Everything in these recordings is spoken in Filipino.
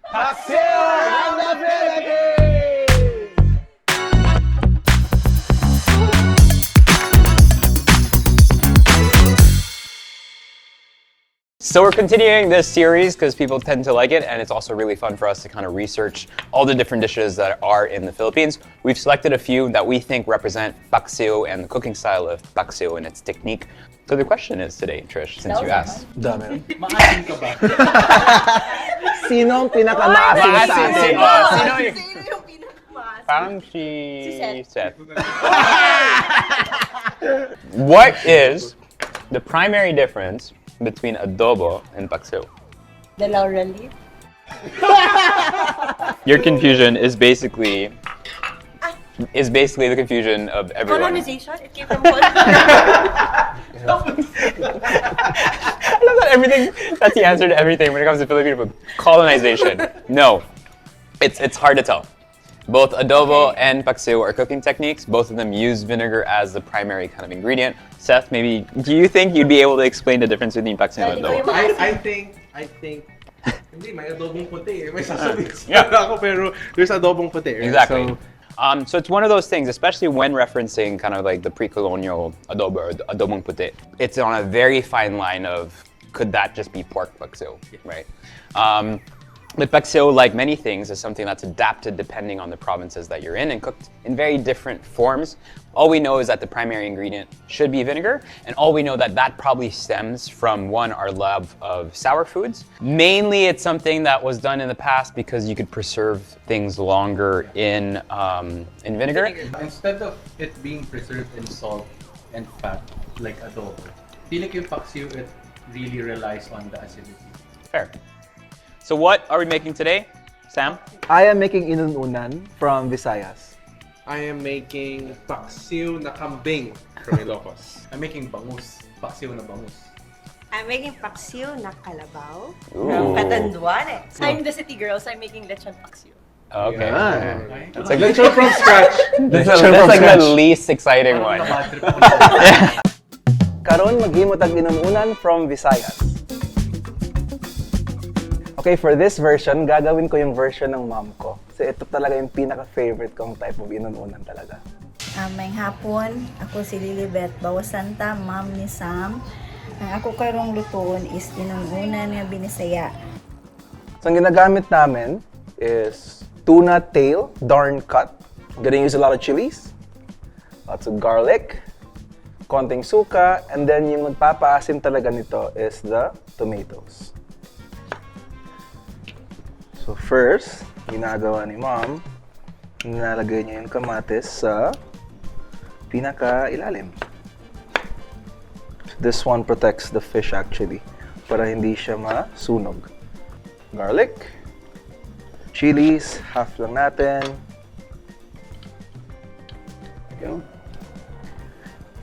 Paksiw ng the Philippines! So we're continuing this series because people tend to like it, and it's also really fun for us to kind of research all the different dishes that are in the Philippines. We've selected a few that we think represent Paksiw and the cooking style of Paksiw and its technique. So the question is today, Trish, since you asked. Dami. Maasim ka ba? Sino ang pinakamaasim sa atin? Sino yung pinakamaasim? Parang Si Seth. What is the primary difference between adobo and Paksiw? The laurel leaf. Your confusion is basically the confusion of everyone. Colonization? It came from colonization. I love that everything, that's the answer to everything when it comes to Filipino food. Colonization. No. It's hard to tell. Both adobo and Paksiw are cooking techniques. Both of them use vinegar as the primary kind of ingredient. Seth, maybe, do you think you'd be able to explain the difference between Paksiw and adobo? I think, hindi, may adobong puti eh. May sasabihin Yeah. ako, pero there's adobong puti. Right? Exactly. So, So it's one of those things, especially when referencing kind of like the pre-colonial adobo or adobong puti. It's on a very fine line of, could that just be pork Paksiw, right? But Paksiw, like many things, is something that's adapted depending on the provinces that you're in and cooked in very different forms. All we know is that the primary ingredient should be vinegar, and all we know that probably stems from, one, our love of sour foods. Mainly, it's something that was done in the past because you could preserve things longer in vinegar. instead of it being preserved in salt and fat, like adobo, feeling yung Paksiw, it really relies on the acidity. Fair. So what are we making today, Sam? I am making Inun Unan from Visayas. I am making Paksiw na Kambing from Ilocos. I'm making Bangus. Paksiw na Bangus. I'm making Paksiw na Kalabaw Ooh. from Catanduanes. I'm the city girl, so I'm making Lechon Paksiw. Okay. Yeah. That's like, Lechon from scratch. that's Lechon like from the scratch. least exciting one. Karon maghimo tag Inun Unan from Visayas. Okay, for this version, gagawin ko yung version ng mom ko. Kasi ito talaga yung pinaka-favorite kong type of Inun Unan talaga. May hapon, ako si Lilibet Bawasanta, ma'am ni Sam. Ang ako karong lutoon is Inun Unan nga binisaya. So, ang ginagamit namin is tuna tail, darn cut. Gonna use a lot of chilies, lots of garlic, konting suka, and then yung magpapaasim talaga nito is the tomatoes. So first, ginagawa ni mom, nilalagay niya yung kamatis sa pinaka-ilalim. This one protects the fish actually, para hindi siya masunog. Garlic, chilies, half lang natin. There you go.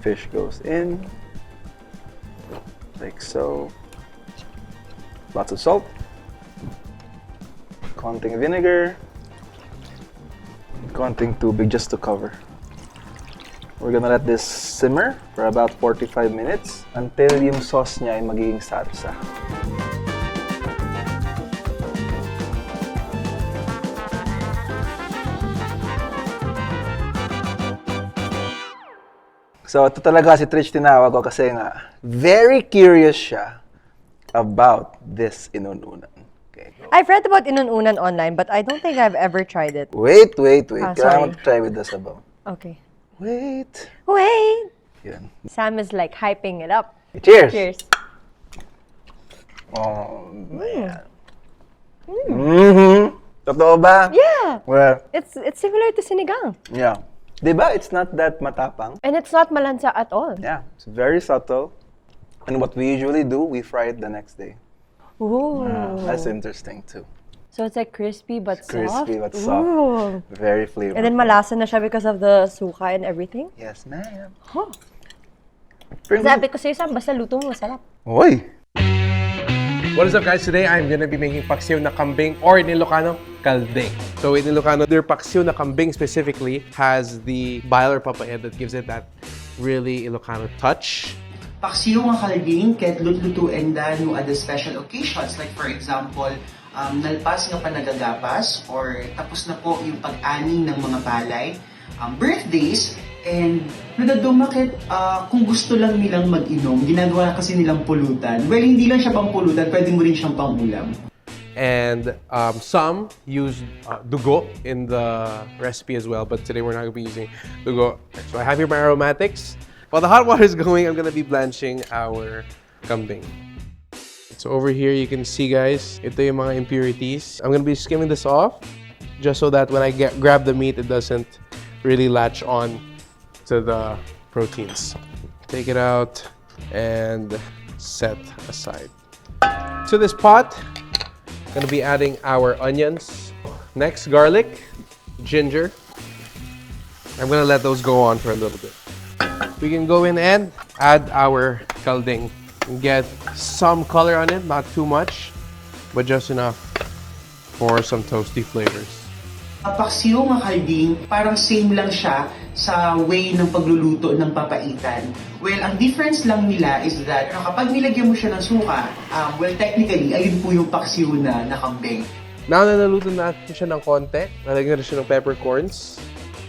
Fish goes in, like so. Lots of salt. Konting vinegar, konting tubig just to cover. We're gonna let this simmer for about 45 minutes until yung sauce niya ay magiging sarsa. So ito talaga si Trish tinawag ko kasi nga very curious siya about this Inun Unan. Okay. I've read about Inun Unan online, but I don't think I've ever tried it. Wait. Ah, Kailangan sorry. mo try with the sabaw. Okay. Wait. Wait! Yan. Sam is like hyping it up. Cheers! Cheers. Oh, man. Mm-hmm. Totoo ba? Yeah! Well, It's similar to sinigang. yeah. Diba? It's not that matapang. And it's not malansa at all. Yeah. It's very subtle. And what we usually do, we fry it the next day. Ooh. That's interesting too. So it's like crispy but soft? Crispy but soft. Ooh. Very flavorful. And then malasa na siya because of the suka and everything? Yes, ma'am. Huh. Pretty Sabi ko sa'yo, Sam, basta luto mo, masarap. Oy! What is up guys? Today I'm gonna be making Paksiw na Kambing, or in Ilocano, Kalding. So in Ilocano, their Paksiw na Kambing specifically has the biler papahead that gives it that really Ilocano touch. Paksiw nga kalding kahit lutlutuin da no other special occasions, like for example nalpas nga pa nagagapas or tapos na po yung pag-ani ng mga palay, birthdays, and nadadumakit kung gusto lang nilang mag-inom, ginagawa kasi nilang pulutan. Well, hindi lang siya pang pulutan, pwede mo rin siyang pang-ulam. And some use dugo in the recipe as well, but today we're not going to be using dugo. So I have here my aromatics. While the hot water is going, I'm going to be blanching our kambing. So over here, you can see, guys, ito yung mga impurities. I'm going to be skimming this off just so that when I grab the meat, it doesn't really latch on to the proteins. Take it out and set aside. To this pot, I'm gonna be adding our onions. Next, garlic, ginger. I'm gonna let those go on for a little bit. We can go in and add our kalding and get some color on it, not too much, but just enough for some toasty flavors. Paksiw nga kalding, parang same lang siya sa way ng pagluluto ng papaitan. Well, ang difference lang nila is that kapag nilagyan mo siya ng suka, well, technically, ayun po yung paksiw na kambing. Now na naluto natin siya ng konti, nalagyan na siya ng peppercorns,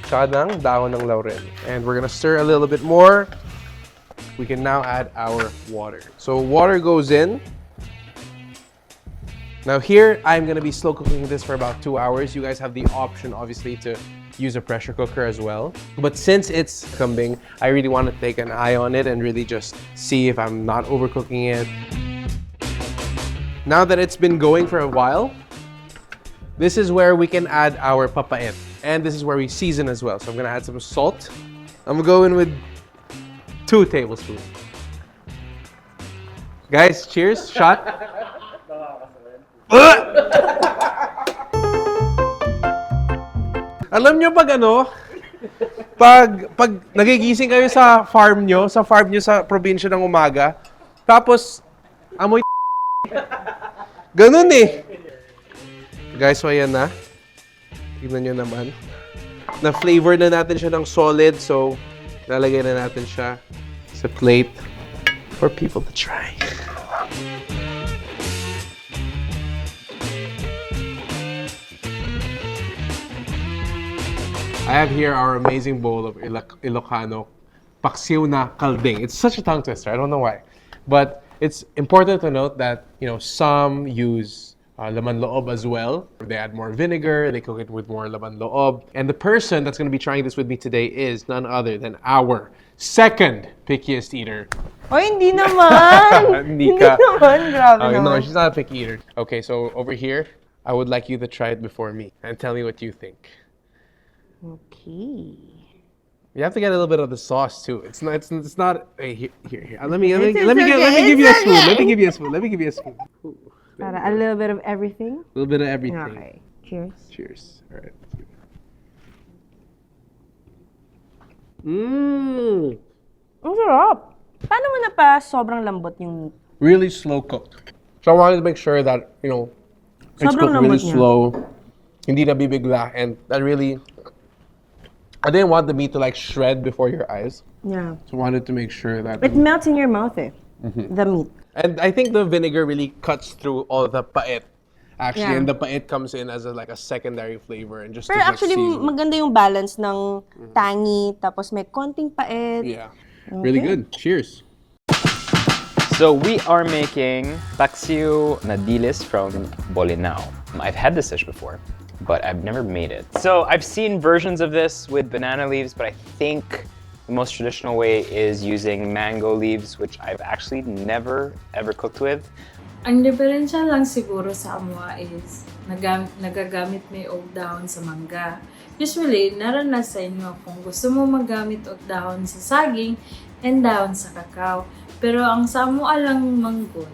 tsaka ng dahon ng laurel. And we're gonna stir a little bit more. We can now add our water. So water goes in. Now here, I'm gonna be slow cooking this for about 2 hours. You guys have the option, obviously, to use a pressure cooker as well. But since it's kambing, I really want to take an eye on it and really just see if I'm not overcooking it. Now that it's been going for a while, this is where we can add our papait. And this is where we season as well. So I'm gonna add some salt. I'm gonna go in with 2 tablespoons. Guys, cheers, shot. Alam nyo pag nagigising kayo sa farm nyo sa probinsya ng umaga, tapos amoy ganun eh. Guys, so ayan na. Tignan nyo naman. Na-flavor na natin siya ng solid, so lalagay na natin siya sa plate for people to try. I have here our amazing bowl of Ilocano Paksiw na kalding. It's such a tongue twister. I don't know why. But it's important to note that, some use laman loob as well. They add more vinegar, they cook it with more laman loob. And the person that's going to be trying this with me today is none other than our second pickiest eater. Oh, hindi naman! Hindi naman, grabe naman. No, she's not a picky eater. Okay, so over here, I would like you to try it before me and tell me what you think. Okay. You have to get a little bit of the sauce too. It's not. Hey, here. Let me give you a spoon. Let me give you a spoon. Para a little bit of everything. A little bit of everything. Okay. Cheers. Cheers. All right. Mmm. Ang sarap. Paano mo na pa sobrang lambot yung meat? Really slow cooked. So I wanted to make sure that it's Sobrang cooked really lambot niya. slow. Hindi na bibigla, and that really. I didn't want the meat to shred before your eyes. Yeah. So I wanted to make sure that It melts in your mouth the meat. And I think the vinegar really cuts through all the pait. Actually, Yeah. and the pait comes in as a secondary flavor and just Pero to actually, season. maganda yung balance ng tangy, tapos may konting pait. Yeah. Really good. Cheers. So we are making paksiw na dilis from Bolinao. I've had this dish before, but I've never made it. So I've seen versions of this with banana leaves, but I think the most traditional way is using mango leaves, which I've actually never ever cooked with. Ang diferensya lang siguro sa amwa is nagagamit may og dahon sa mangga. Usually, naranasan nyo kung gusto mo magamit og dahon sa saging and dahon sa kakao. Pero ang sa amwa lang manggon,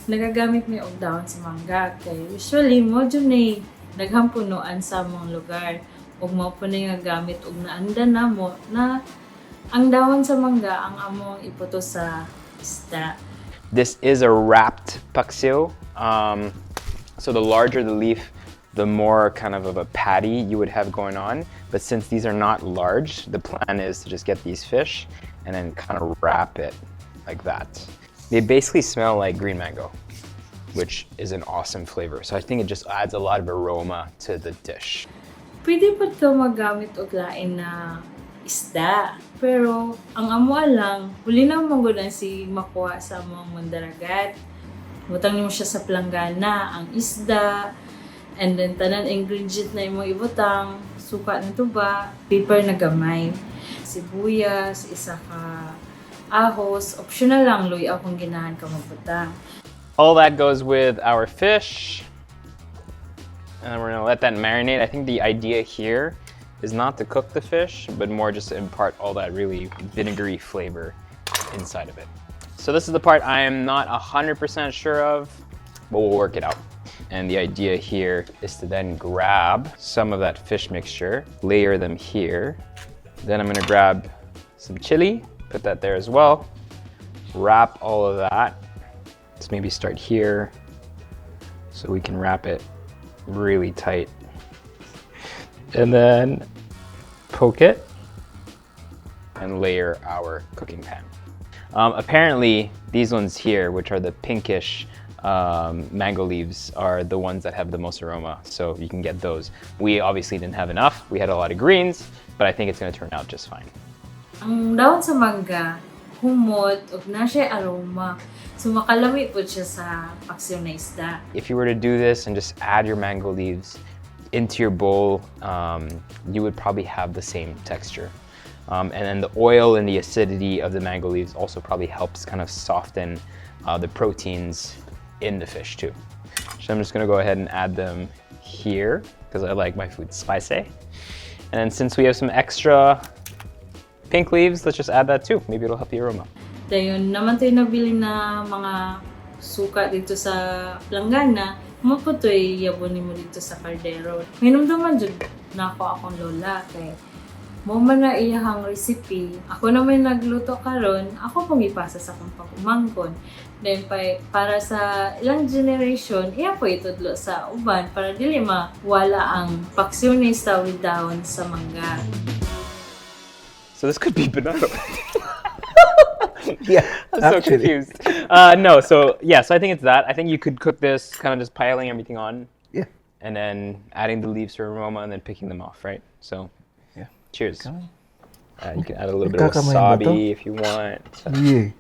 nagagamit may og dahon sa mangga. Kaya usually, mo dyan ay naghampunuan sa among lugar. Ug mo po na nga gamit og naanda na mo na ang dahon sa mangga ang among iputo sa isda. This is a wrapped paksiw. So the larger the leaf, the more kind of a patty you would have going on. But since these are not large, the plan is to just get these fish and then kind of wrap it like that. They basically smell like green mango, which is an awesome flavor. So I think it just adds a lot of aroma to the dish. Pwede pa ito magamit og lain na isda. Pero ang amo lang, huli na manggunan si makuha sa mga mandaragat. Butang mo siya sa planggana, ang isda, and then tanan ingredient na imong ibutang, suka ng tuba, pepper na gamay, sibuyas, isa ka ahos, optional lang luya kung ginahan ka magbutang. All that goes with our fish. And then we're gonna let that marinate. I think the idea here is not to cook the fish, but more just to impart all that really vinegary flavor inside of it. So this is the part I am not 100% sure of, but we'll work it out. And the idea here is to then grab some of that fish mixture, layer them here. Then I'm gonna grab some chili, put that there as well. Wrap all of that. Let's maybe start here so we can wrap it really tight. And then poke it and layer our cooking pan. Apparently, these ones here, which are the pinkish mango leaves, are the ones that have the most aroma, so you can get those. We obviously didn't have enough. We had a lot of greens, but I think it's gonna turn out just fine. Ang dahon sa mangga, humot, ug na siya aroma. So makalami po siya sa paksiw na isda. If you were to do this and just add your mango leaves into your bowl, you would probably have the same texture. And then the oil and the acidity of the mango leaves also probably helps kind of soften the proteins in the fish too. So I'm just gonna go ahead and add them here because I like my food spicy. And then since we have some extra pink leaves, let's just add that too. Maybe it'll help the aroma. Dayon naman tayo nabili na mga suka dito sa planggana, maputoy yabon mo dito sa kaldero. Minumduman jud na ako akong lola kay mo man na iyahang recipe. Ako naman nagluto karon, ako pong ipasa sa akong pag-umangkon. Then para sa ilang generation, iya po itudlo sa uban para dili mawala ang paksyonista with dahon sa mangga. So this could be banana. Yeah, I'm so confused. No, so yeah, so I think it's that. I think you could cook this kind of just piling everything on. Yeah. And then adding the leaves for aroma and then picking them off, right? So, Yeah. cheers. You can add a little bit of Kakamay ba to? wasabi if you want. Yeah.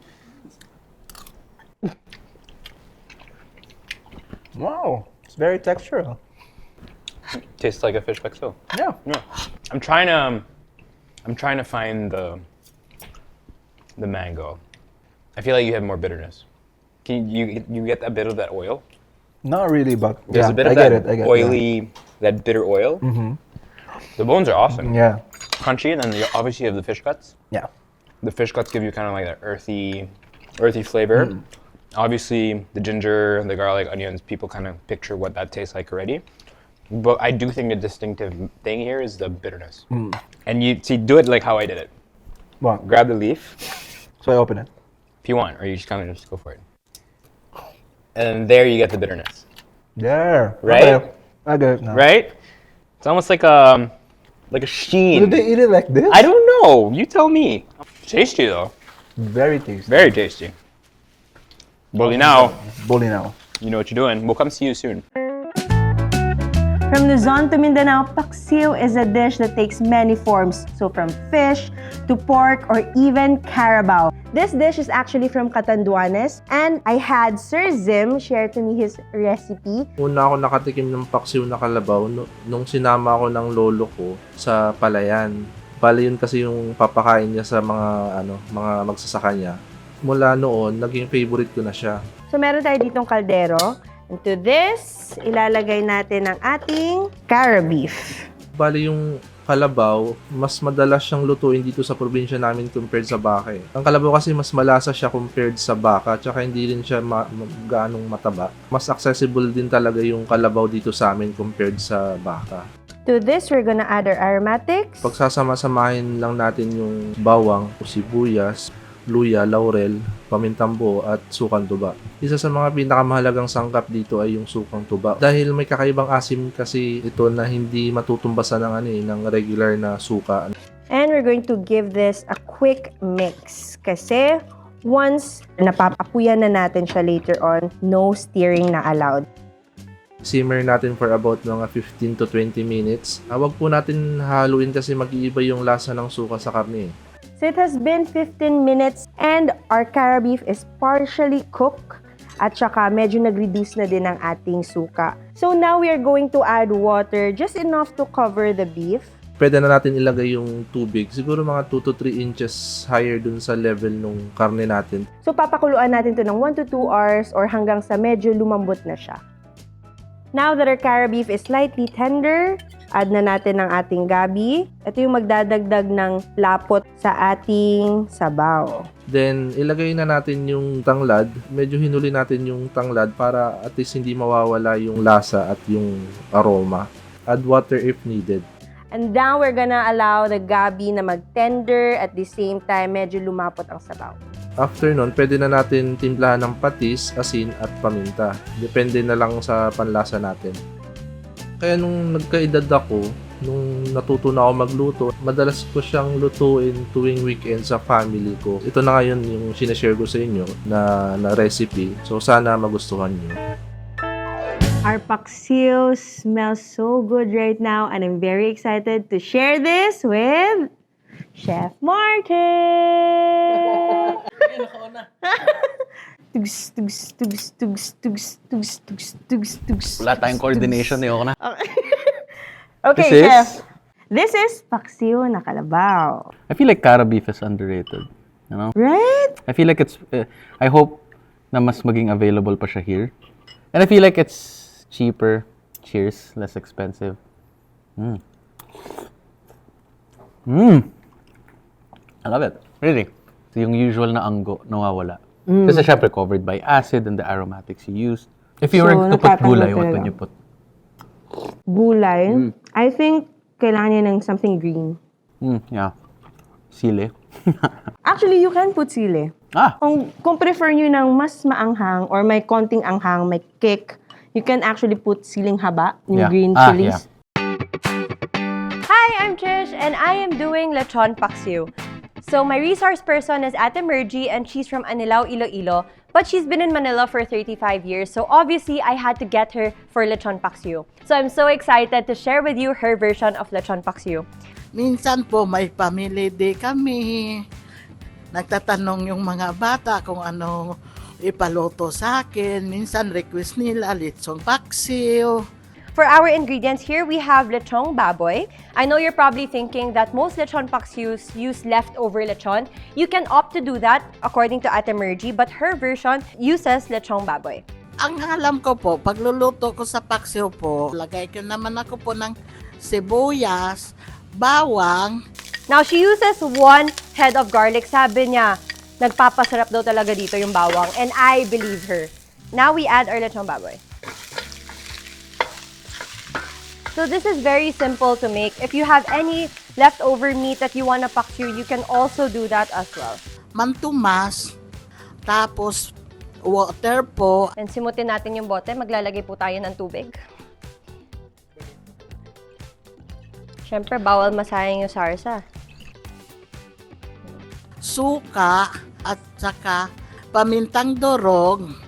Wow, it's very textural. Tastes like a fish paksiw. Yeah. Yeah. I'm trying to find the mango. I feel like you have more bitterness. Can you get a bit of that oil? Not really, but There's yeah, a bit I of get that it. I get oily, that bitter oil. Mm-hmm. The bones are awesome. Yeah. Crunchy, and then you obviously have the fish guts. Yeah. The fish guts give you kind of like that earthy flavor. Mm. Obviously, the ginger, the garlic, onions, people kind of picture what that tastes like already. But I do think the distinctive thing here is the bitterness. Mm. And you see, do it like how I did it. What? Grab the leaf, So I open it. if you want, or you just kind of just go for it. And there you get the bitterness, There. Right? Okay. I get it now. right? It's almost like a Do sheen. they eat it like this? I don't know. You tell me. Tasty though. Very tasty. Very tasty. Bolinao, Bolinao. you know what you're doing. We'll come see you soon. From Luzon to Mindanao, Paksiw is a dish that takes many forms. So from fish to pork or even Carabaw. This dish is actually from Catanduanes, and I had Sir Zim share to me his recipe. Una ako nakatikim ng paksiw na kalabaw nung sinama ako ng lolo ko sa palayan. Bali yun kasi yung papakain niya sa mga magsasaka niya. Mula noon, naging favorite ko na siya. So meron tayo ditong kaldero. Into this, ilalagay natin ang ating cara beef. Bali yung kalabaw, mas madalas siyang lutuin dito sa probinsya namin compared sa baka. Ang kalabaw kasi mas malasa siya compared sa baka, tsaka hindi rin siya gaanong mataba. Mas accessible din talaga yung kalabaw dito sa amin compared sa baka. To this, we're gonna add our aromatics. Pagsasama-samahin lang natin yung bawang, sibuyas, luya, laurel, pamintang buo at sukang tuba. Isa sa mga pinakamahalagang sangkap dito ay yung sukang tuba. Dahil may kakaibang asim kasi ito na hindi matutumbasan ng regular na suka. And we're going to give this a quick mix kasi Once napapakuyan na natin siya later on, no stirring na allowed. Simmer natin for about mga 15 to 20 minutes. Huwag po natin haluin kasi mag-iiba yung lasa ng suka sa karne. So it has been 15 minutes and our cara beef is partially cooked at saka medyo nag-reduce na din ang ating suka. So now we are going to add water, just enough to cover the beef. Pwede na natin ilagay yung tubig. Siguro mga 2 to 3 inches higher dun sa level ng karne natin. So papakuluan natin to ng 1 to 2 hours or hanggang sa medyo lumambot na siya. Now that our cara beef is slightly tender, add na natin ang ating gabi. Ito yung magdadagdag ng lapot sa ating sabaw. Then, ilagay na natin yung tanglad. Medyo hinuli natin yung tanglad para at least hindi mawawala yung lasa at yung aroma. Add water if needed. And now we're gonna allow the gabi na mag-tender at the same time medyo lumapot ang sabaw. After nun, pwede na natin timplahan ng patis, asin at paminta. Depende na lang sa panlasa natin. Kaya nung nagkaedad ako, nung natuto na ako magluto, madalas ko siyang lutuin tuwing weekend sa family ko. Ito na ngayon yung sinashare ko sa inyo na recipe. So sana magustuhan niyo. Our paksiw smells so good right now and I'm very excited to share this with Chef Martin! Tugs, tugs, tugs, tugs, tugs, tugs, tugs, tugs, tugs. Wala tayong coordination eh. Ako na. Okay, This is? Chef. This is paksiw na kalabaw. I feel like cara beef is underrated. You know? Right? I feel like it's... I hope na mas maging available pa siya here. And I feel like it's cheaper. Cheers. Less expensive. I love it. Really. So yung usual na anggo, nawawala. Kasi syempre covered by acid and the aromatics you use. If you So, were to put natatanggal gulay, what talaga. would you put? Gulay. I think kailangan niya ng something green. Yeah. Sili. Actually, you can put sili. Kung prefer nyo ng mas maanghang or may konting anghang, may kick, you can actually put siling haba, yung Yeah. green Ah, chilies. Hi, I'm Trish and I am doing Lechon Paksiw. So my resource person is Ate Mergy and she's from Anilao, Iloilo. But she's been in Manila for 35 years, so obviously I had to get her for Lechon Paksiw. So I'm so excited to share with you her version of Lechon Paksiw. Minsan po may family day kami. Nagtatanong yung mga bata kung ano ipaluto sa akin. Minsan request nila lechon paksiw. For our ingredients here, we have lechong baboy. I know you're probably thinking that most lechon paksiws use leftover lechon. You can opt to do that according to Ate Mergy, but her version uses lechong baboy. Ang alam ko po, pagluluto ko sa paksiw po, lagay ko naman ako po ng sibuyas, bawang. Now, she uses 1 head of garlic. Sabi niya, nagpapasarap daw talaga dito yung bawang, and I believe her. Now, we add our lechong baboy. So this is very simple to make. If you have any leftover meat that you want to paksiw, you can also do that as well. Mantumas, tapos water po. And simutin natin yung bote. Maglalagay po tayo ng tubig. Siyempre, bawal masayang yung sarsa. Suka at saka pamintang durog.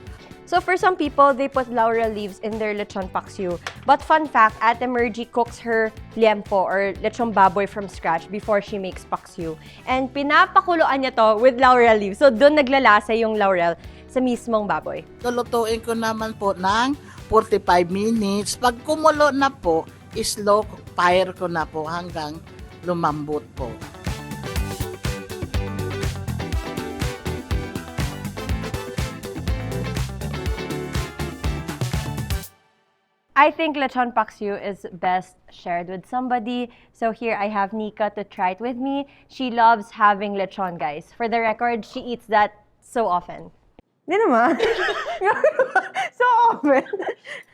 So for some people, they put laurel leaves in their lechon paksiw. But fun fact, Ate Mergy cooks her liempo or lechon baboy from scratch before she makes paksiw. And pinapakuluan niya to with laurel leaves. So doon naglalasa yung laurel sa mismong baboy. Lulutuin ko naman po ng 45 minutes. Pag kumulo na po, slow fire ko na po hanggang lumambot po. I think lechon paksiw is best shared with somebody. So here I have Nika to try it with me. She loves having lechon, guys. For the record, she eats that so often. Di naman. So often.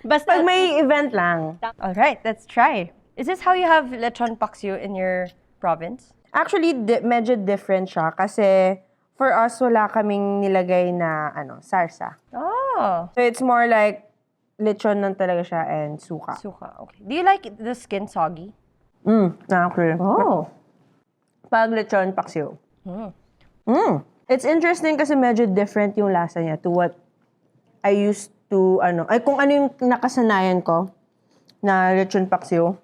Basta pag may event lang. Alright, let's try. Is this how you have lechon paksiw in your province? Actually, medyo different siya kasi for us, wala kaming nilagay na sarsa. Oh. So it's more like lechon lang talaga siya and suka. Suka, okay. Do you like the skin soggy? Actually. Oh. Pag lechon paksiw. It's interesting kasi medyo different yung lasa niya to what I used to, kung ano yung nakasanayan ko na lechon paksiw.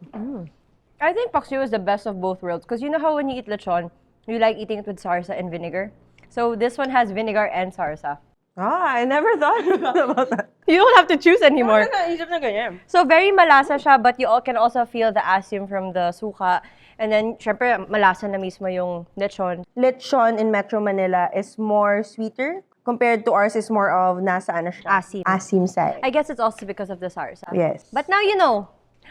I think paksiw is the best of both worlds because you know how when you eat lechon, you like eating it with sarsa and vinegar? So this one has vinegar and sarsa. I never thought about that. You don't have to choose anymore. Naisip na ganyan. So very malasa siya, but you all can also feel the asim from the suka. And then, syempre, malasa na mismo yung lechon. Lechon in Metro Manila is more sweeter compared to ours is more of nasa ano siya? Asim. Asim side. I guess it's also because of the sarsa. Yes. But now you know.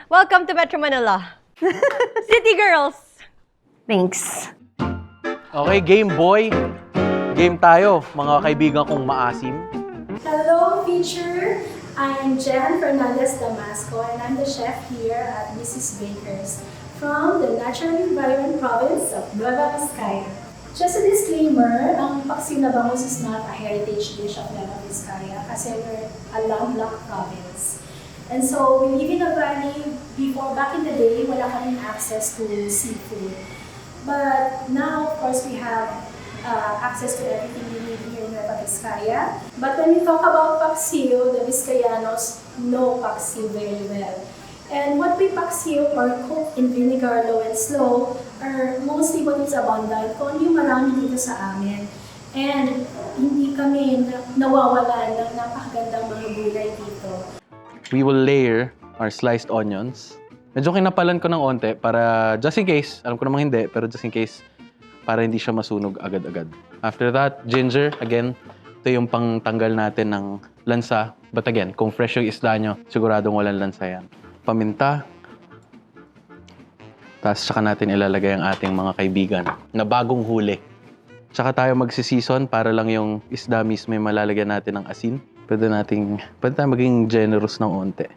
Welcome to Metro Manila. City girls! Thanks. Okay, game boy. Game tayo, mga kaibigan kong maasim. Hello, FEATR. I'm Jen Fernandez Damasco, and I'm the chef here at Mrs. Baker's from the naturally vibrant province of Nueva Vizcaya. Just a disclaimer, ang Paksiw na Bangus is not a heritage dish of Nueva Vizcaya kasi we're a landlocked province. And so, we live in a valley. Back in the day, wala kaming access to seafood. But now, of course, we have access to everything we need here in Nueva Vizcaya. But when we talk about Paksiw, the Vizcayanos know Paksiw very well. And what we paksiw or cook in vinegar low and slow are mostly what is abundant, kung ano yung marami dito sa amin. And hindi kami nawawalan ng napakagandang mga gulay dito. We will layer our sliced onions. Medyo kinapalan ko ng onte para just in case, alam ko namang hindi, pero just in case, para hindi siya masunog agad-agad. After that, ginger, again, ito yung pangtanggal natin ng lansa. But again, kung fresh yung isda nyo, siguradong walang lansa yan. Paminta. Tapos tsaka natin ilalagay ang ating mga kaibigan na bagong huli. Tsaka tayo magsisison para lang yung isda mismo yung malalagyan natin ng asin. Pwede tayo maging generous ng onte.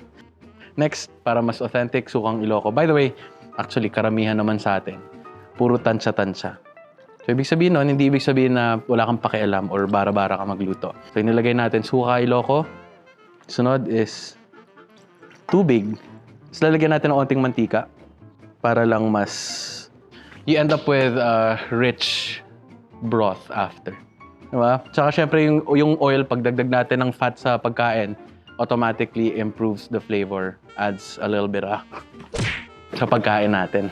Next, para mas authentic, sukang Ilocos. By the way, actually, karamihan naman sa atin. Puro tansya-tansya. So, ibig sabihin nun, hindi ibig sabihin na wala kang pakialam or bara-bara ka magluto. So, inilagay natin suka Ilocos. Sunod is tubig. Tapos lalagyan natin ng onting mantika para lang mas... You end up with a rich broth after. Diba? Tsaka syempre yung oil, pagdagdag natin ng fat sa pagkain, automatically improves the flavor, adds a little bit sa pagkain natin.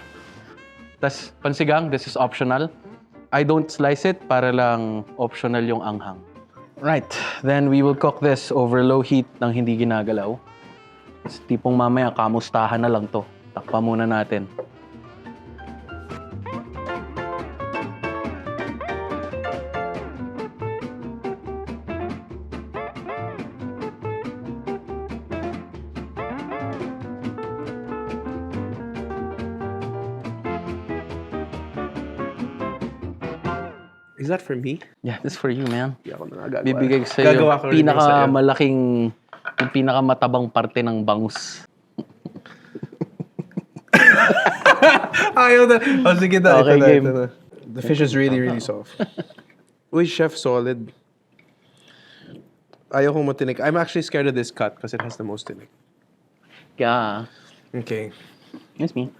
Tapos pansigang, this is optional. I don't slice it para lang optional yung anghang. Right, then we will cook this over low heat nang hindi ginagalaw. Tipong mamaya, kamustahan na lang to. Takpa muna natin. Is that for me? Yeah, this is for you, man. Hindi ako nagagawa. Bibigay ko sa'yo Gagawa ko rin yung pinakamatabang parte ng bangus. Ayaw na. Oh, sige na. Okay, game. Ito na. The fish is really, really soft. Uy, chef, solid. Ayaw kong matinik. I'm actually scared of this cut because it has the most tinik. Yeah. Okay. That's me.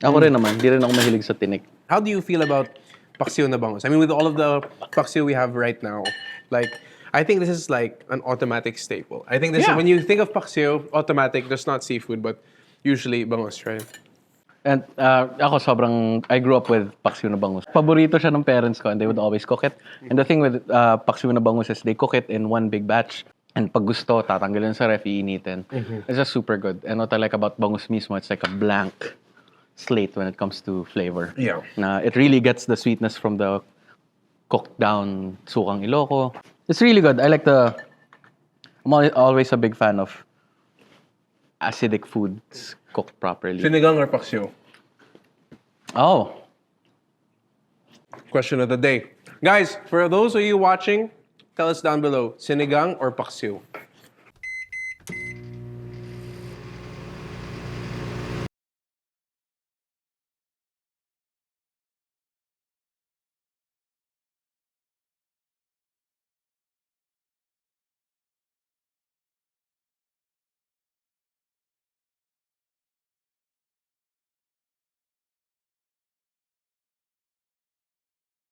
Ako rin naman. Di rin ako mahilig sa tinik. How do you feel about Paksiw na Bangus? I mean, with all of the Paksiw we have right now, like, I think this is like an automatic staple. I think this is, when you think of Paksiw, automatic, just not seafood, but usually Bangus, right? And ako I grew up with Paksiw na Bangus. Paborito siya ng parents ko and they would always cook it. And the thing with Paksiw na Bangus is they cook it in one big batch. And pag gusto, tatanggalin sa ref, iinitin. It's just super good. And what I like about Bangus mismo, it's like a blank slate when it comes to flavor. Yeah. It really gets the sweetness from the cooked down sukang Ilocos. It's really good. I'm always a big fan of acidic foods cooked properly. Sinigang or Paksiw? Oh. Question of the day. Guys, for those of you watching, tell us down below, sinigang or Paksiw?